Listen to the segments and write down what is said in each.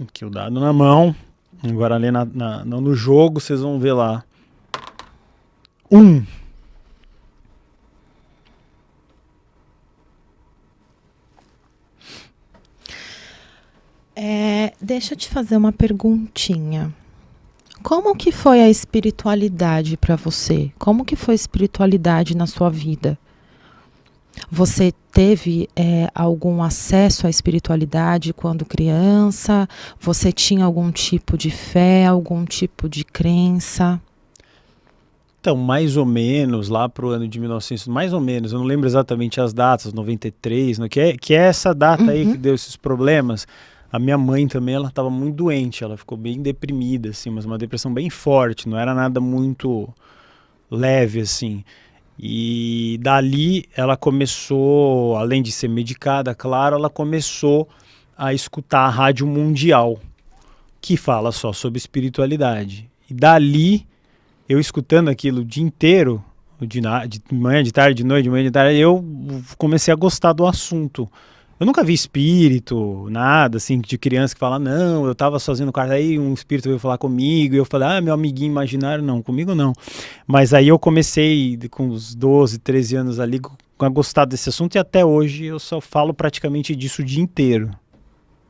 Aqui o dado na mão. Agora ali no jogo, vocês vão ver lá. 1. Deixa eu te fazer uma perguntinha. Como que foi a espiritualidade para você? Como que foi a espiritualidade na sua vida? Você teve algum acesso à espiritualidade quando criança? Você tinha algum tipo de fé, algum tipo de crença? Então, mais ou menos, lá pro ano de 1900, mais ou menos, eu não lembro exatamente as datas, 93, né, que é essa data aí que deu esses problemas. A minha mãe também, ela estava muito doente, ela ficou bem deprimida, assim, mas uma depressão bem forte, não era nada muito leve, assim. E dali ela começou, além de ser medicada, claro, ela começou a escutar a Rádio Mundial, que fala só sobre espiritualidade. E dali, eu escutando aquilo o dia inteiro, de manhã, de tarde, de noite, de manhã, de tarde, eu comecei a gostar do assunto. Eu nunca vi espírito, nada, assim, de criança que fala, não, eu tava sozinho no quarto, aí um espírito veio falar comigo, e eu falei, meu amiguinho imaginário, não, comigo não. Mas aí eu comecei, com uns 12, 13 anos ali, a gostar desse assunto, e até hoje eu só falo praticamente disso o dia inteiro.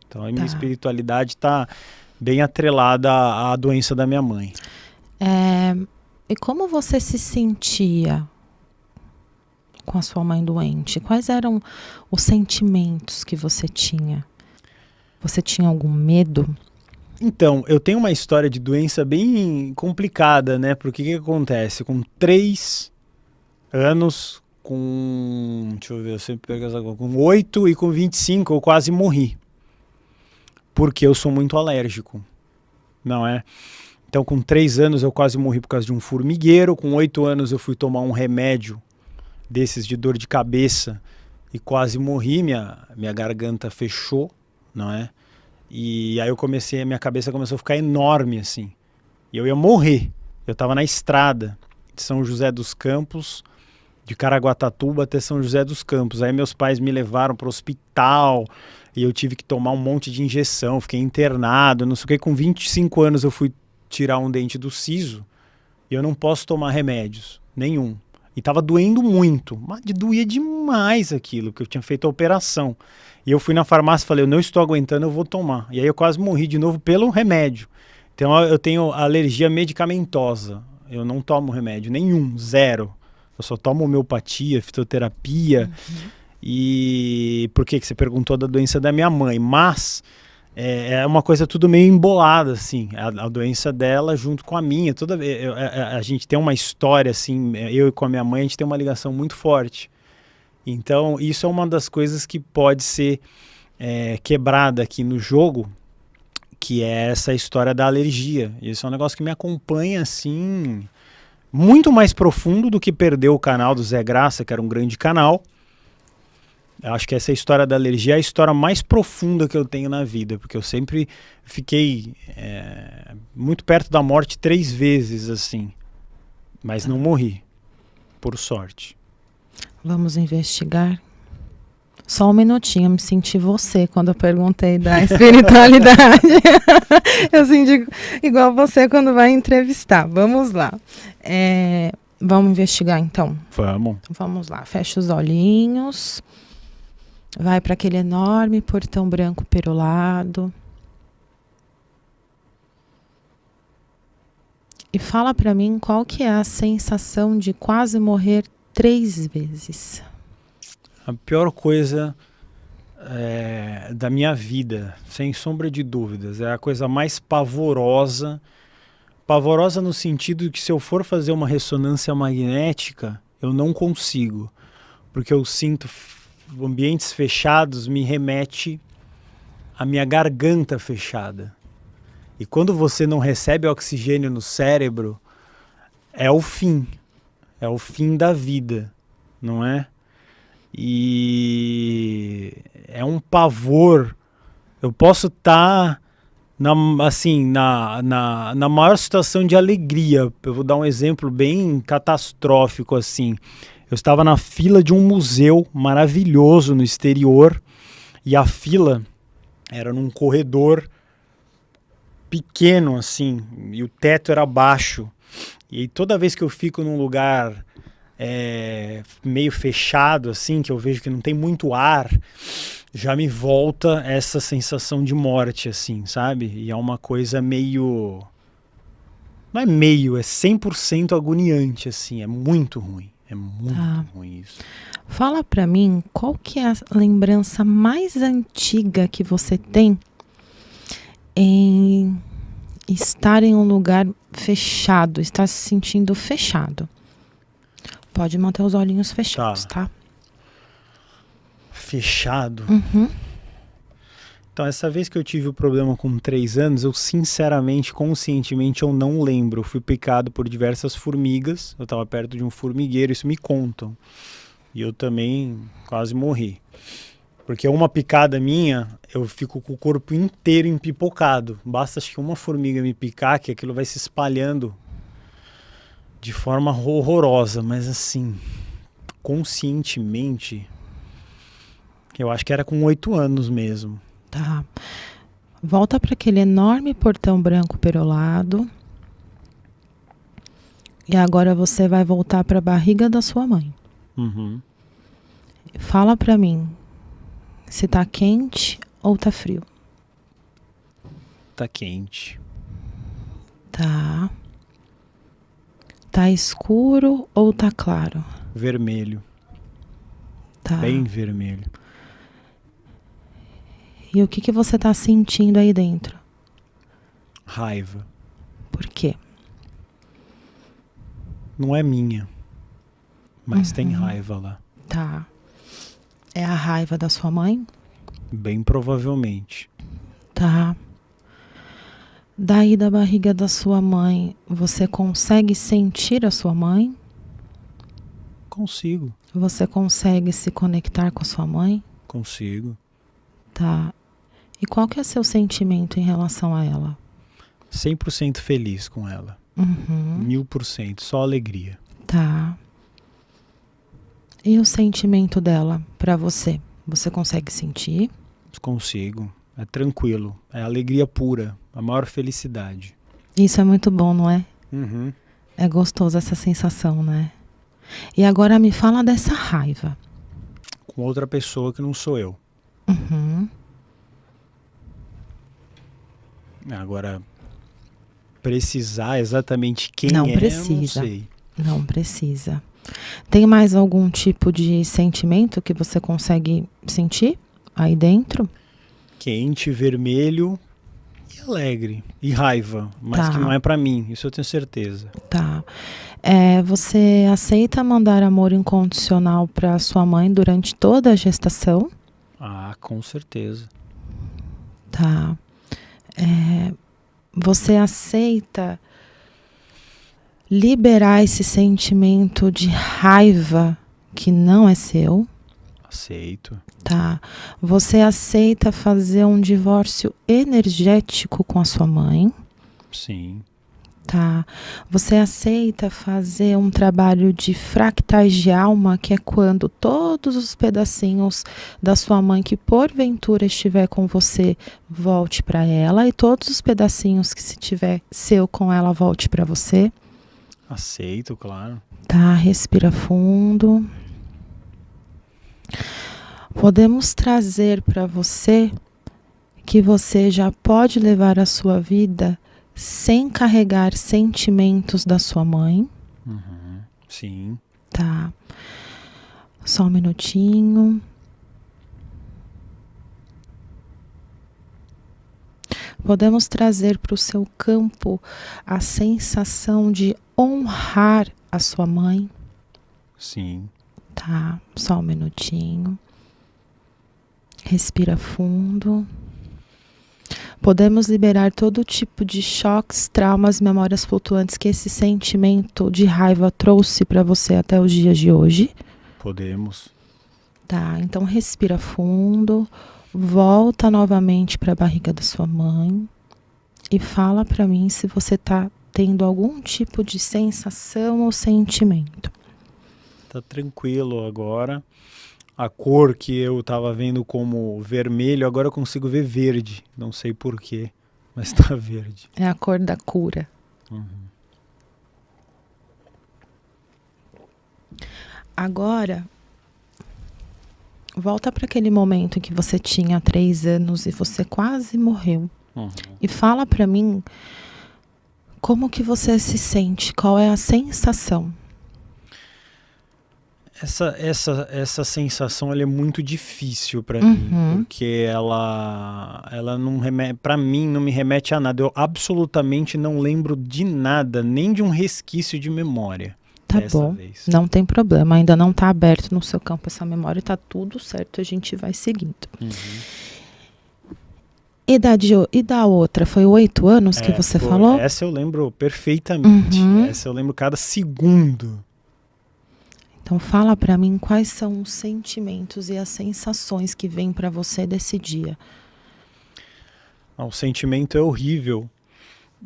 Então a minha espiritualidade tá bem atrelada à doença da minha mãe. E como você se sentia com a sua mãe doente? Quais eram os sentimentos que você tinha? Você tinha algum medo? Então, eu tenho uma história de doença bem complicada, né? Porque o que acontece? Com 3 anos, deixa eu ver, eu sempre pego essa coisa, com 8 e com 25 eu quase morri. Porque eu sou muito alérgico, não é? Então, com 3 anos eu quase morri por causa de um formigueiro. Com 8 anos eu fui tomar um remédio desses de dor de cabeça e quase morri, minha garganta fechou, não é? E aí minha cabeça começou a ficar enorme, assim. E eu ia morrer. Eu estava na estrada de São José dos Campos, de Caraguatatuba até São José dos Campos. Aí meus pais me levaram para o hospital e eu tive que tomar um monte de injeção, fiquei internado, não sei o que. Com 25 anos eu fui tirar um dente do siso e eu não posso tomar remédios, nenhum. E tava doendo muito, mas doía demais aquilo, que eu tinha feito a operação. E eu fui na farmácia e falei, eu não estou aguentando, eu vou tomar. E aí eu quase morri de novo pelo remédio. Então eu tenho alergia medicamentosa. Eu não tomo remédio nenhum, 0. Eu só tomo homeopatia, fitoterapia. E por que você perguntou da doença da minha mãe? Mas é uma coisa tudo meio embolada, assim, a doença dela junto com a minha. A gente tem uma história, assim, eu e com a minha mãe, a gente tem uma ligação muito forte. Então, isso é uma das coisas que pode ser quebrada aqui no jogo, que é essa história da alergia. Isso é um negócio que me acompanha, assim, muito mais profundo do que perder o canal do Zé Graça, que era um grande canal. Eu acho que essa história da alergia é a história mais profunda que eu tenho na vida, porque eu sempre fiquei muito perto da morte 3 vezes, assim, mas não morri, por sorte. Vamos investigar? Só um minutinho, eu me senti você quando eu perguntei da espiritualidade. Eu senti igual você quando vai entrevistar. Vamos lá. Vamos investigar, então? Vamos. Então, vamos lá, fecha os olhinhos. Vai para aquele enorme portão branco perolado. E fala para mim qual que é a sensação de quase morrer 3 vezes. A pior coisa da minha vida, sem sombra de dúvidas, é a coisa mais pavorosa. Pavorosa no sentido de que se eu for fazer uma ressonância magnética, eu não consigo. Porque eu sinto ambientes fechados, me remete à minha garganta fechada. E quando você não recebe oxigênio no cérebro, é o fim da vida, não é? E é um pavor. Eu posso estar na maior situação de alegria. Eu vou dar um exemplo bem catastrófico, assim. Eu estava na fila de um museu maravilhoso no exterior e a fila era num corredor pequeno, assim, e o teto era baixo. E toda vez que eu fico num lugar meio fechado, assim, que eu vejo que não tem muito ar, já me volta essa sensação de morte, assim, sabe? E é uma coisa meio... Não é meio, é 100% agoniante, assim, é muito ruim. É muito ruim isso. Fala pra mim, qual que é a lembrança mais antiga que você tem em estar em um lugar fechado, estar se sentindo fechado? Pode manter os olhinhos fechados, tá? Fechado? Uhum. Então, essa vez que eu tive o problema com 3 anos, eu sinceramente, conscientemente, eu não lembro. Eu fui picado por diversas formigas, eu estava perto de um formigueiro, isso me contam. E eu também quase morri. Porque uma picada minha, eu fico com o corpo inteiro empipocado. Basta acho que uma formiga me picar, que aquilo vai se espalhando de forma horrorosa. Mas assim, conscientemente, eu acho que era com 8 anos mesmo. Tá. Volta para aquele enorme portão branco perolado. E agora você vai voltar para a barriga da sua mãe. Uhum. Fala para mim se tá quente ou tá frio. Tá quente. Tá. Tá escuro ou tá claro? Vermelho. Tá. Bem vermelho. E o que você tá sentindo aí dentro? Raiva. Por quê? Não é minha, mas tem raiva lá. Tá. É a raiva da sua mãe? Bem provavelmente. Tá. Daí da barriga da sua mãe, você consegue sentir a sua mãe? Consigo. Você consegue se conectar com a sua mãe? Consigo. Tá. E qual que é seu sentimento em relação a ela? 100% feliz com ela. 1000%, só alegria. Tá. E o sentimento dela pra você? Você consegue sentir? Consigo. É tranquilo. É alegria pura. A maior felicidade. Isso é muito bom, não é? Uhum. É gostoso essa sensação, né? E agora me fala dessa raiva. Com outra pessoa que não sou eu. Agora, precisar exatamente quem Não é, precisa. eu não sei. Não precisa. Tem mais algum tipo de sentimento que você consegue sentir aí dentro? Quente, vermelho e alegre. E raiva, mas Tá. que não é pra mim, isso eu tenho certeza. Tá. Você aceita mandar amor incondicional para sua mãe durante toda a gestação? Ah, com certeza. Tá. Você aceita liberar esse sentimento de raiva que não é seu? Aceito. Tá. Você aceita fazer um divórcio energético com a sua mãe? Sim. Tá. Você aceita fazer um trabalho de fractais de alma, que é quando todos os pedacinhos da sua mãe que porventura estiver com você, volte para ela, e todos os pedacinhos que se tiver seu com ela, volte para você? Aceito, claro. Tá, respira fundo. Podemos trazer para você que você já pode levar a sua vida sem carregar sentimentos da sua mãe. Sim. Tá. Só um minutinho. Podemos trazer para o seu campo a sensação de honrar a sua mãe. Sim. Tá. Só um minutinho. Respira fundo. Podemos liberar todo tipo de choques, traumas, memórias flutuantes que esse sentimento de raiva trouxe para você até os dias de hoje. Podemos. Tá, então respira fundo, volta novamente para a barriga da sua mãe e fala para mim se você tá tendo algum tipo de sensação ou sentimento. Tá tranquilo agora. A cor que eu tava vendo como vermelho, agora eu consigo ver verde. Não sei porquê. mas tá verde. É a cor da cura. Uhum. Agora, volta para aquele momento em que você tinha 3 anos e você quase morreu. Uhum. E fala para mim como que você se sente, qual é a sensação. Essa sensação ela é muito difícil para Uhum. mim, porque ela não remete, para mim não me remete a nada. Eu absolutamente não lembro de nada, nem de um resquício de memória. Tá dessa bom, vez. não tem problema, ainda não tá aberto no seu campo essa memória, tá tudo certo, a gente vai seguindo. Uhum. E da outra, foi 8 anos que você falou? Essa eu lembro perfeitamente, Uhum. essa eu lembro cada segundo. Então fala pra mim quais são os sentimentos e as sensações que vêm pra você desse dia. O sentimento é horrível,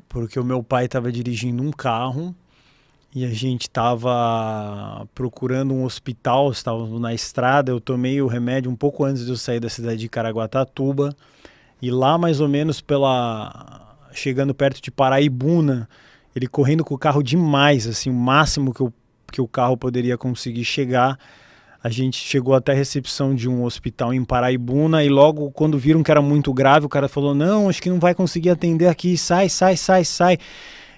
porque o meu pai estava dirigindo um carro e a gente estava procurando um hospital, estávamos na estrada, eu tomei o remédio um pouco antes de eu sair da cidade de Caraguatatuba, e lá mais ou menos chegando perto de Paraibuna, ele correndo com o carro demais, assim, o máximo que o carro poderia conseguir chegar. A gente chegou até a recepção de um hospital em Paraibuna e logo quando viram que era muito grave, o cara falou, não, acho que não vai conseguir atender aqui, sai.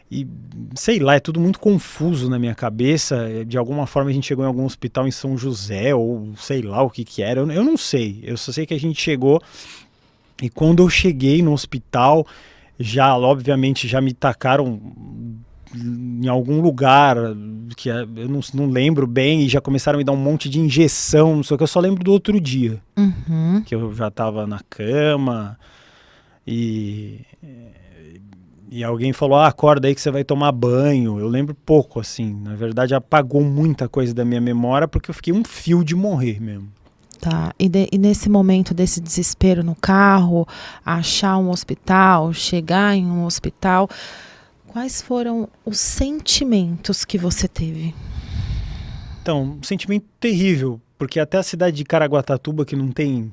E sei lá, é tudo muito confuso na minha cabeça. De alguma forma a gente chegou em algum hospital em São José ou sei lá o que era, eu não sei. Eu só sei que a gente chegou e quando eu cheguei no hospital, obviamente já me tacaram em algum lugar que eu não lembro bem e já começaram a me dar um monte de injeção, só que eu só lembro do outro dia, Uhum. que eu já estava na cama e alguém falou, acorda aí que você vai tomar banho. Eu lembro pouco, assim, na verdade apagou muita coisa da minha memória porque eu fiquei um fio de morrer mesmo. Tá, e nesse momento desse desespero no carro, achar um hospital, chegar em um hospital, quais foram os sentimentos que você teve? Então, um sentimento terrível, porque até a cidade de Caraguatatuba, que não tem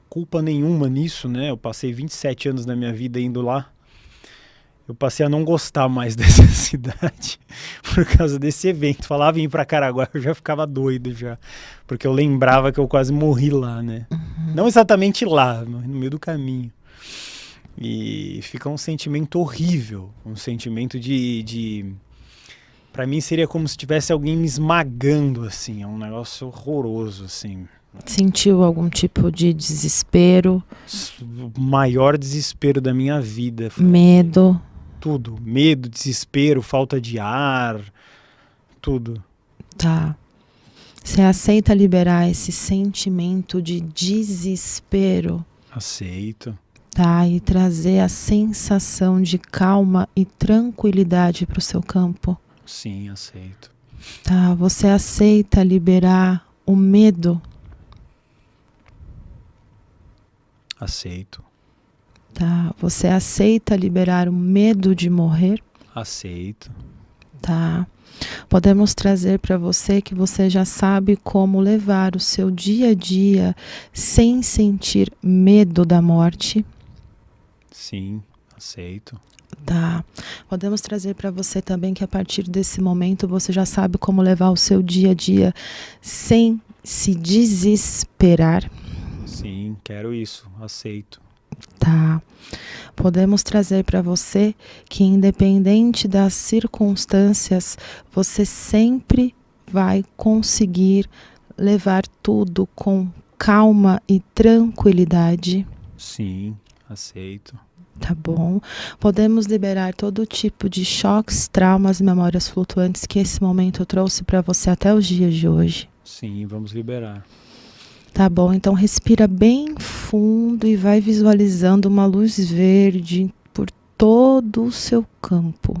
culpa nenhuma nisso, né? Eu passei 27 anos da minha vida indo lá. Eu passei a não gostar mais dessa cidade por causa desse evento. Falava em ir pra Caraguá, eu já ficava doido já. Porque eu lembrava que eu quase morri lá, né? Uhum. Não exatamente lá, no meio do caminho. E fica um sentimento horrível. Um sentimento pra mim seria como se tivesse alguém me esmagando, assim. É um negócio horroroso, assim. Sentiu algum tipo de desespero? O maior desespero da minha vida. Medo? Tudo. Medo, desespero, falta de ar, tudo. Tá. Você aceita liberar esse sentimento de desespero? Aceito. Tá, e trazer a sensação de calma e tranquilidade para o seu campo? Sim, aceito. Tá, você aceita liberar o medo? Aceito. Tá, você aceita liberar o medo de morrer? Aceito. Tá. Podemos trazer para você que você já sabe como levar o seu dia a dia sem sentir medo da morte? Sim, aceito. Tá. Podemos trazer para você também que a partir desse momento você já sabe como levar o seu dia a dia sem se desesperar? Sim, quero isso, aceito. Tá. Podemos trazer para você que independente das circunstâncias, você sempre vai conseguir levar tudo com calma e tranquilidade? Sim, aceito. Tá bom. Podemos liberar todo tipo de choques, traumas e memórias flutuantes que esse momento trouxe para você até os dias de hoje? Sim, vamos liberar. Tá bom, então respira bem fundo e vai visualizando uma luz verde por todo o seu campo.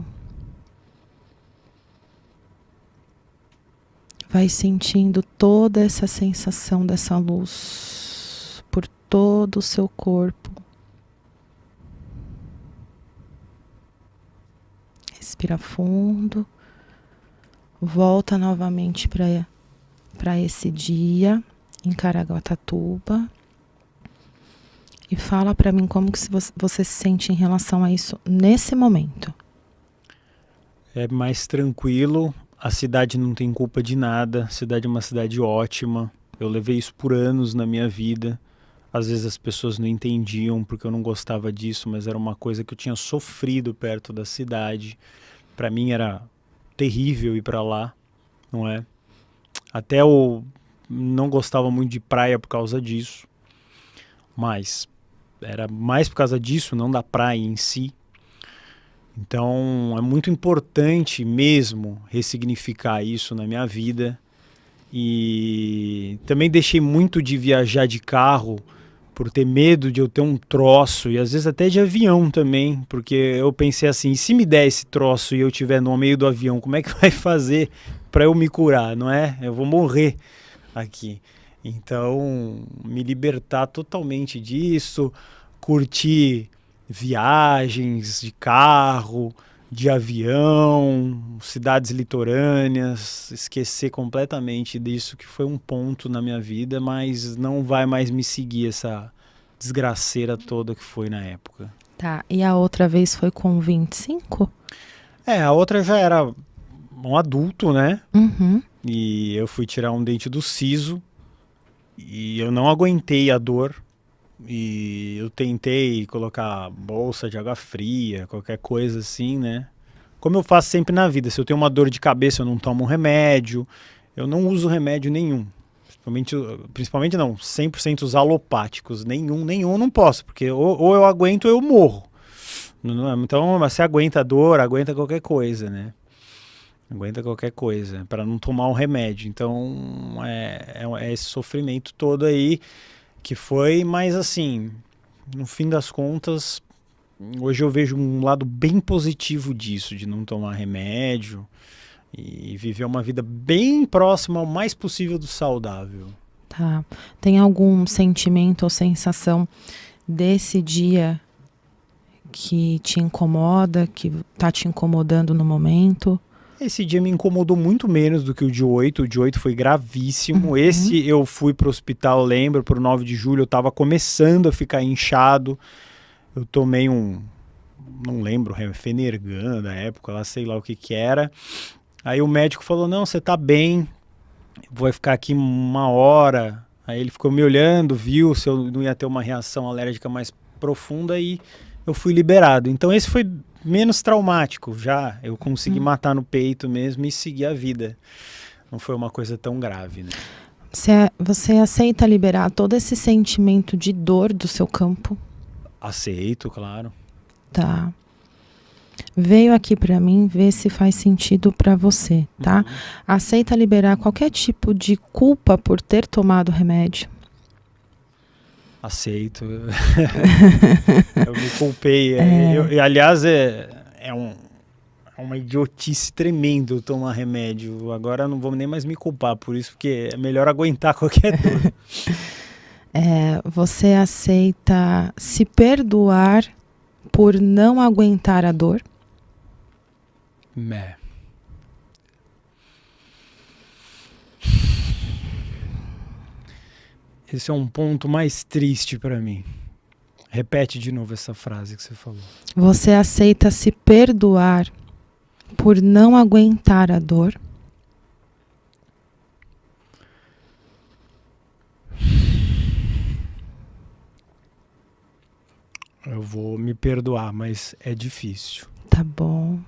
Vai sentindo toda essa sensação dessa luz por todo o seu corpo. Respira fundo. Volta novamente para esse dia em Caraguatatuba E fala pra mim como que você se sente em relação a isso nesse momento. É mais tranquilo, a cidade não tem culpa de nada, a cidade é uma cidade ótima. Eu levei isso por anos na minha vida. Às vezes as pessoas não entendiam porque eu não gostava disso, mas era uma coisa que eu tinha sofrido perto da cidade. Para mim era terrível ir para lá, não é? Até eu não gostava muito de praia por causa disso, mas era mais por causa disso, não da praia em si. Então é muito importante mesmo ressignificar isso na minha vida. E também deixei muito de viajar de carro por ter medo de eu ter um troço, e às vezes até de avião também, porque eu pensei assim, e se me der esse troço e eu estiver no meio do avião, como é que vai fazer para eu me curar, não é? Eu vou morrer aqui. Então, me libertar totalmente disso, curtir viagens de carro, de avião, cidades litorâneas, esquecer completamente disso, que foi um ponto na minha vida, mas não vai mais me seguir essa desgraceira toda que foi na época. Tá, e a outra vez foi com 25? A outra já era um adulto, né? Uhum. E eu fui tirar um dente do siso e eu não aguentei a dor. E eu tentei colocar bolsa de água fria, qualquer coisa assim, né? Como eu faço sempre na vida, se eu tenho uma dor de cabeça eu não tomo remédio, eu não uso remédio nenhum. Principalmente não, 100% os alopáticos, nenhum eu não posso, porque ou eu aguento ou eu morro. Então você aguenta a dor, aguenta qualquer coisa, né? Aguenta qualquer coisa, para não tomar um remédio. Então é esse sofrimento todo aí que foi, mas assim, no fim das contas, hoje eu vejo um lado bem positivo disso, de não tomar remédio e viver uma vida bem próxima ao mais possível do saudável. Tá. Tem algum sentimento ou sensação desse dia que te incomoda, que tá te incomodando no momento? Esse dia me incomodou muito menos do que o de 8. O de 8 foi gravíssimo. Esse eu fui pro hospital, lembro, pro 9 de julho. Eu tava começando a ficar inchado. Eu tomei não lembro, Fenergan da época, lá sei lá o que era. Aí o médico falou, não, você tá bem, vai ficar aqui 1 hora. Aí ele ficou me olhando, viu se eu não ia ter uma reação alérgica mais profunda e eu fui liberado. Então esse foi menos traumático já, eu consegui matar no peito mesmo e seguir a vida. Não foi uma coisa tão grave, né? Você aceita liberar todo esse sentimento de dor do seu campo? Aceito, claro. Tá. Veio aqui pra mim ver se faz sentido pra você, tá? Aceita liberar qualquer tipo de culpa por ter tomado remédio? Aceito. Eu me culpei. Aliás, é uma idiotice tremenda eu tomar remédio. Agora não vou nem mais me culpar por isso, porque é melhor aguentar qualquer dor. Você aceita se perdoar por não aguentar a dor? Esse é um ponto mais triste para mim. Repete de novo essa frase que você falou. Você aceita se perdoar por não aguentar a dor? Eu vou me perdoar, mas é difícil. Tá bom.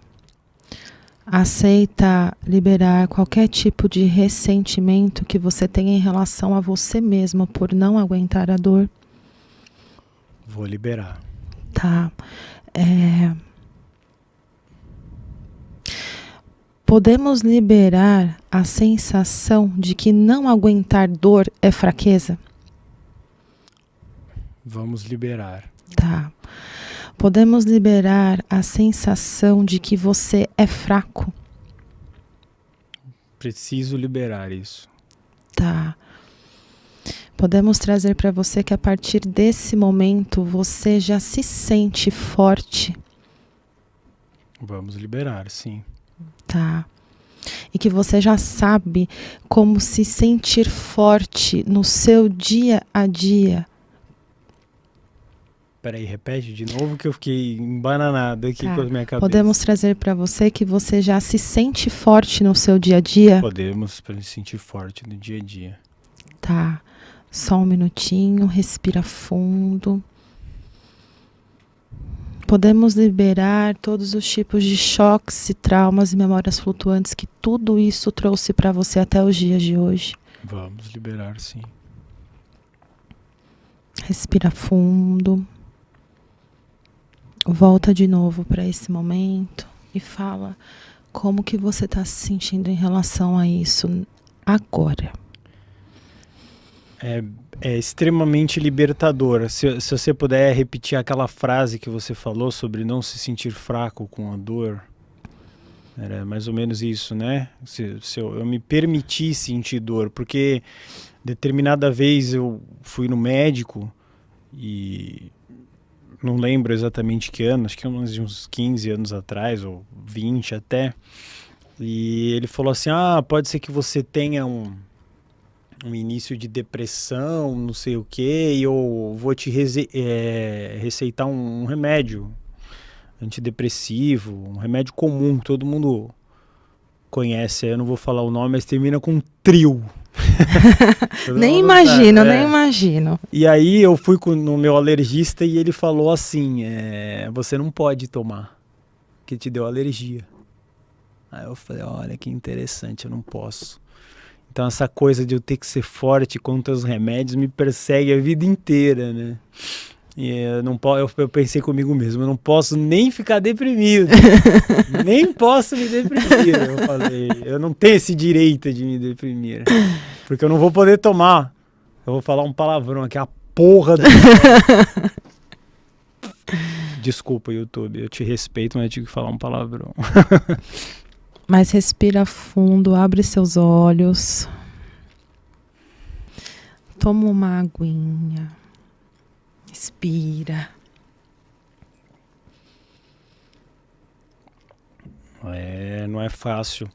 Aceita liberar qualquer tipo de ressentimento que você tenha em relação a você mesmo por não aguentar a dor? Vou liberar. Tá. Podemos liberar a sensação de que não aguentar dor é fraqueza? Vamos liberar. Tá. Podemos liberar a sensação de que você é fraco? Preciso liberar isso. Tá. Podemos trazer para você que a partir desse momento você já se sente forte? Vamos liberar, sim. Tá. E que você já sabe como se sentir forte no seu dia a dia. Peraí, repete de novo que eu fiquei embananado aqui Tá. com a minha cabeça. Podemos trazer para você que você já se sente forte no seu dia a dia? Podemos, para me sentir forte no dia a dia. Tá. Só um minutinho, respira fundo. Podemos liberar todos os tipos de choques e traumas e memórias flutuantes que tudo isso trouxe para você até os dias de hoje. Vamos liberar, sim. Respira fundo. Volta de novo para esse momento e fala como que você está se sentindo em relação a isso agora. É extremamente libertador. Se você puder repetir aquela frase que você falou sobre não se sentir fraco com a dor, era mais ou menos isso, né? Se eu me permitir sentir dor, porque determinada vez eu fui no médico e não lembro exatamente que ano, acho que uns 15 anos atrás, ou 20 até, e ele falou assim, pode ser que você tenha um início de depressão, não sei o que, e eu vou te receitar um remédio antidepressivo, um remédio comum, todo mundo conhece, eu não vou falar o nome, mas termina com Tril. Nem imagino. E aí eu fui no meu alergista e ele falou assim, você não pode tomar, que te deu alergia. Aí eu falei, olha que interessante, eu não posso. Então essa coisa de eu ter que ser forte contra os remédios me persegue a vida inteira, né? E eu pensei comigo mesmo, eu não posso nem ficar deprimido, nem posso me deprimir. Eu falei, eu não tenho esse direito de me deprimir, porque eu não vou poder tomar. Eu vou falar um palavrão aqui, a porra do... Desculpa, YouTube, eu te respeito, mas eu tive que falar um palavrão. Mas respira fundo, abre seus olhos. Toma uma aguinha. Respira. Não é fácil.